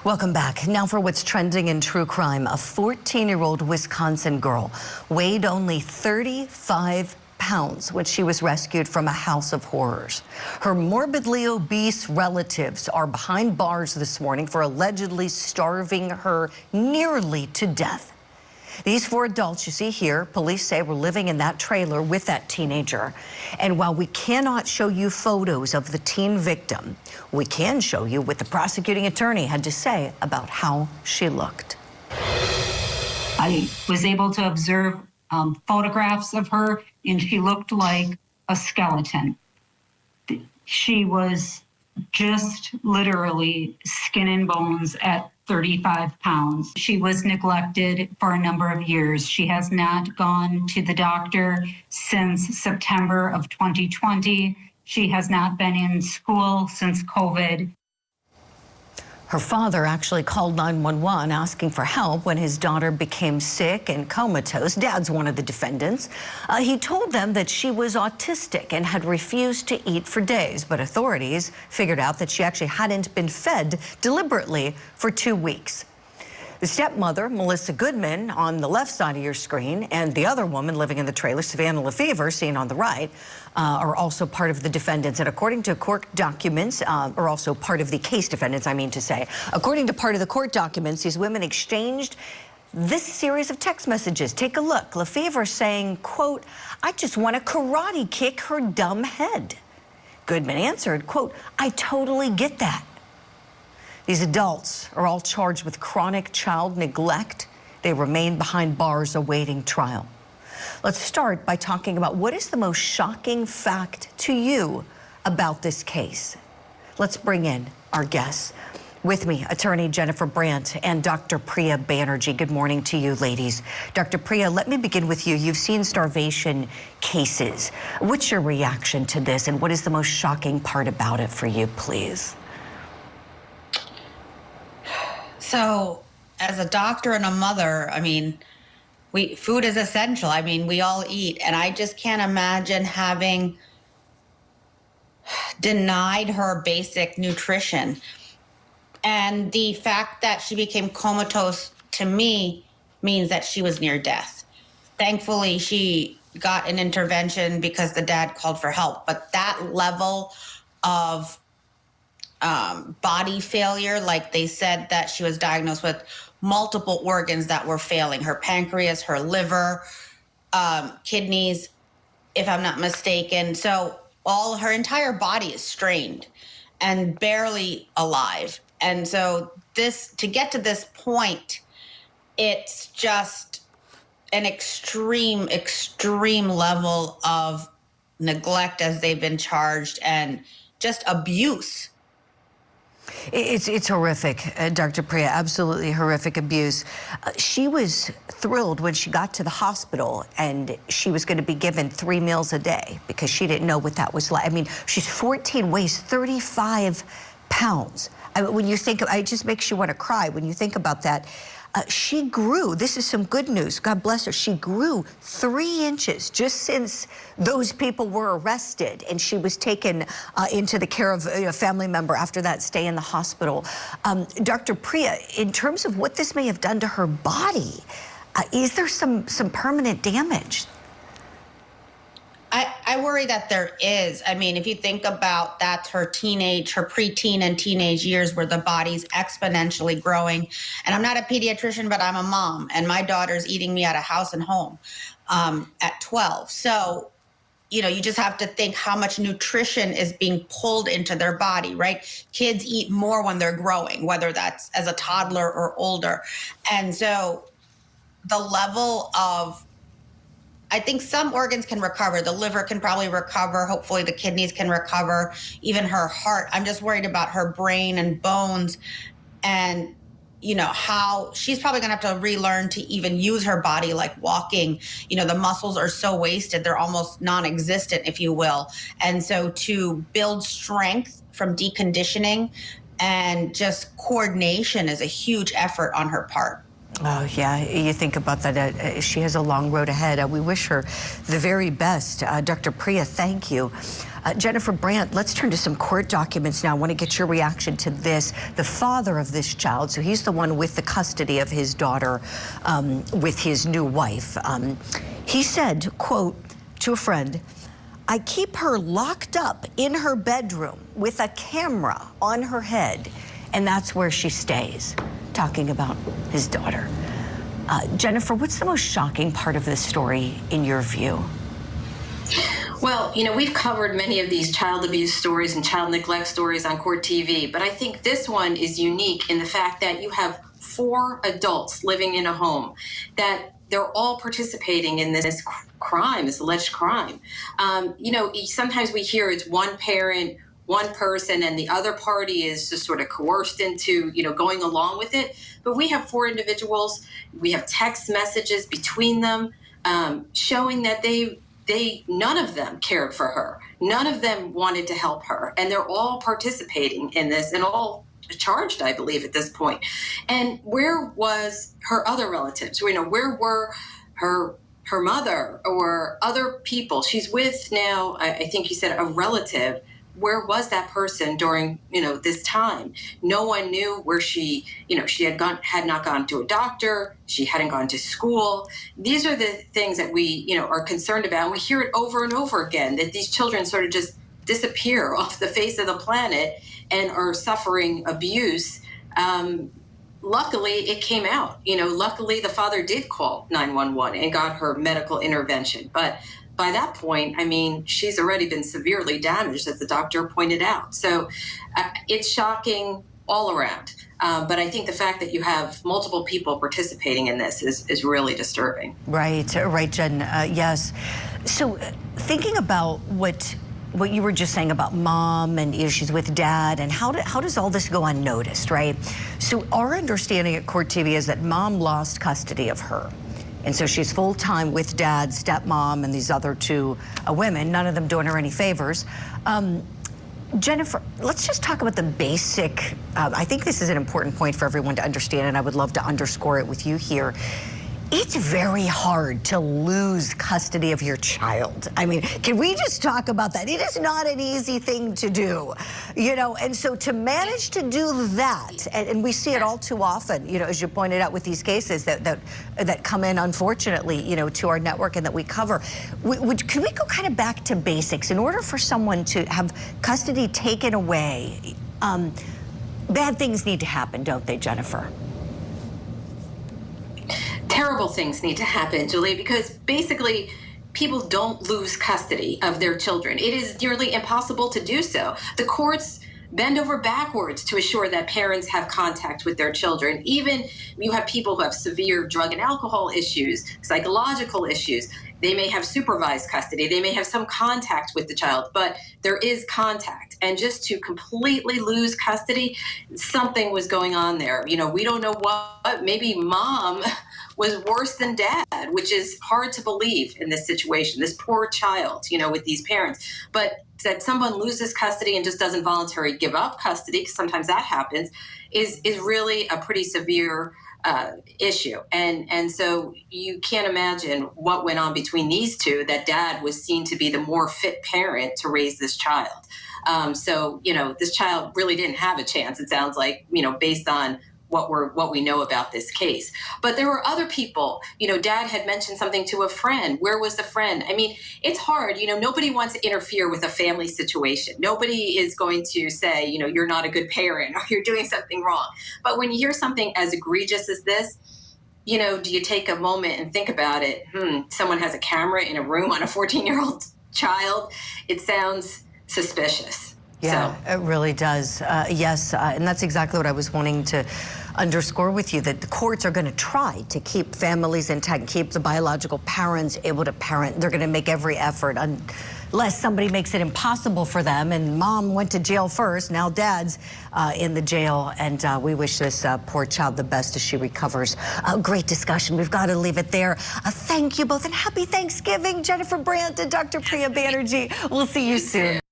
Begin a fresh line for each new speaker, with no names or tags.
Welcome back. Now for what's trending in true crime. A 14-year-old Wisconsin girl weighed only 35 pounds when she was rescued from a house of horrors. Her morbidly obese relatives are behind bars this morning for allegedly starving her nearly to death. These four adults you see here, police say, were living in that trailer with that teenager. And while we cannot show you photos of the teen victim, we can show you what the prosecuting attorney had to say about how she looked.
I was able to observe photographs of her, and she looked like a skeleton. She was just literally skin and bones at 35 pounds. She was neglected for a number of years. She has not gone to the doctor since September of 2020. She has not been in school since COVID.
Her father actually called 911 asking for help when his daughter became sick and comatose. Dad's one of the defendants. He told them that she was autistic and had refused to eat for days, but authorities figured out that she actually hadn't been fed deliberately for 2 weeks. The stepmother, Melissa Goodman, on the left side of your screen, and the other woman living in the trailer, Savanna LeFever, seen on the right, are also part of the defendants. And according to court documents, are also part of the case defendants, I mean to say. According to part of the court documents, these women exchanged this series of text messages. Take a look. LeFever saying, quote, "I just want to karate kick her dumb head." Goodman answered, quote, "I totally get that." These adults are all charged with chronic child neglect. They remain behind bars awaiting trial. Let's start by talking about what is the most shocking fact to you about this case. Let's bring in our guests. With me, attorney Jennifer Brandt and Dr. Priya Banerjee. Good morning to you, ladies. Dr. Priya, let me begin with you. You've seen starvation cases. What's your reaction to this, and what is the most shocking part about it for you, please?
So, as a doctor and a mother, I mean, food is essential. I mean, we all eat, and I just can't imagine having denied her basic nutrition. And the fact that she became comatose, to me, means that she was near death. Thankfully, she got an intervention because the dad called for help. But that level of body failure, like they said that she was diagnosed with multiple organs that were failing, her pancreas, her liver, kidneys, if I'm not mistaken. So her entire body is strained and barely alive. And so to get to this point, it's just an extreme level of neglect as they've been charged, and just abuse.
It's horrific, Dr. Priya, absolutely horrific abuse. She was thrilled when she got to the hospital and she was going to be given 3 meals a day because she didn't know what that was like. I mean, she's 14, weighs 35 pounds. I mean, when you think, it just makes you want to cry when you think about that. She grew, this is some good news, God bless her, she grew 3 inches just since those people were arrested, and she was taken into the care of a family member after that stay in the hospital. Dr. Priya, in terms of what this may have done to her body, is there some permanent damage?
I worry that there is. I mean, if you think about that's her preteen and teenage years where the body's exponentially growing. And I'm not a pediatrician, but I'm a mom, and my daughter's eating me out of house and home at 12. So, you know, you just have to think how much nutrition is being pulled into their body, right? Kids eat more when they're growing, whether that's as a toddler or older. And so the level of, I think some organs can recover. The liver can probably recover. Hopefully the kidneys can recover, even her heart. I'm just worried about her brain and bones, and, you know, how she's probably gonna have to relearn to even use her body, like walking. You know, the muscles are so wasted, they're almost non-existent, if you will. And so to build strength from deconditioning and just coordination is a huge effort on her part.
Oh, yeah, you think about that. She has a long road ahead. We wish her the very best. Dr. Priya, thank you. Jennifer Brandt, let's turn to some court documents now. I want to get your reaction to this. The father of this child, so he's the one with the custody of his daughter with his new wife. He said, quote, to a friend, "I keep her locked up in her bedroom with a camera on her head, and that's where she stays," talking about his daughter. Jennifer, what's the most shocking part of this story in your view?
Well, you know, we've covered many of these child abuse stories and child neglect stories on Court TV, but I think this one is unique in the fact that you have 4 adults living in a home, that they're all participating in this crime, this alleged crime. You know, sometimes we hear it's one parent, one person, and the other party is just sort of coerced into, you know, going along with it. But we have 4 individuals. We have text messages between them showing that none of them cared for her. None of them wanted to help her. And they're all participating in this and all charged, I believe, at this point. And where was her other relatives? You know, where were her mother or other people? She's with now, I think you said, a relative. Where was that person during, you know, this time? No one knew where she, you know, she had not gone to a doctor. She hadn't gone to school. These are the things that we, you know, are concerned about. And we hear it over and over again, that these children sort of just disappear off the face of the planet and are suffering abuse. Luckily, it came out. You know, luckily the father did call 911 and got her medical intervention. But by that point, I mean, she's already been severely damaged, as the doctor pointed out. So it's shocking all around. But I think the fact that you have multiple people participating in this is really disturbing.
Right, Jen. Yes. So thinking about what you were just saying about mom and issues with dad, and how does all this go unnoticed, right? So our understanding at Court TV is that mom lost custody of her. And so she's full-time with dad, stepmom, and these other 2 women, none of them doing her any favors. Jennifer, let's just talk about the basic, I think this is an important point for everyone to understand, and I would love to underscore it with you here. It's very hard to lose custody of your child. I mean, can we just talk about that? It is not an easy thing to do, you know, and so to manage to do that, and we see it all too often, you know, as you pointed out with these cases that come in, unfortunately, you know, to our network and that we cover. Can we go kind of back to basics? In order for someone to have custody taken away, bad things need to happen, don't they, Jennifer?
Terrible things need to happen, Julie, because basically people don't lose custody of their children. It is nearly impossible to do so. The courts bend over backwards to assure that parents have contact with their children. Even you have people who have severe drug and alcohol issues, psychological issues. They may have supervised custody. They may have some contact with the child, but there is contact. And just to completely lose custody, something was going on there. You know, we don't know what. Maybe mom was worse than dad, which is hard to believe in this situation, this poor child, you know, with these parents. But that someone loses custody and just doesn't voluntarily give up custody, because sometimes that happens, is really a pretty severe issue. And so you can't imagine what went on between these 2, that dad was seen to be the more fit parent to raise this child. So, you know, this child really didn't have a chance, it sounds like, you know, based on what we know about this case. But there were other people. You know, dad had mentioned something to a friend. Where was the friend? I mean, it's hard. You know, nobody wants to interfere with a family situation. Nobody is going to say, you know, you're not a good parent or you're doing something wrong. But when you hear something as egregious as this, you know, do you take a moment and think about it? Someone has a camera in a room on a 14-year-old child. It sounds suspicious.
Yeah, so. It really does. Yes, and that's exactly what I was wanting to underscore with you, that the courts are going to try to keep families intact, keep the biological parents able to parent. They're going to make every effort unless somebody makes it impossible for them. And mom went to jail first. Now dad's in the jail. And we wish this poor child the best as she recovers. Great discussion. We've got to leave it there. Thank you both and happy Thanksgiving, Jennifer Brandt and Dr. Priya Banerjee. We'll see you soon.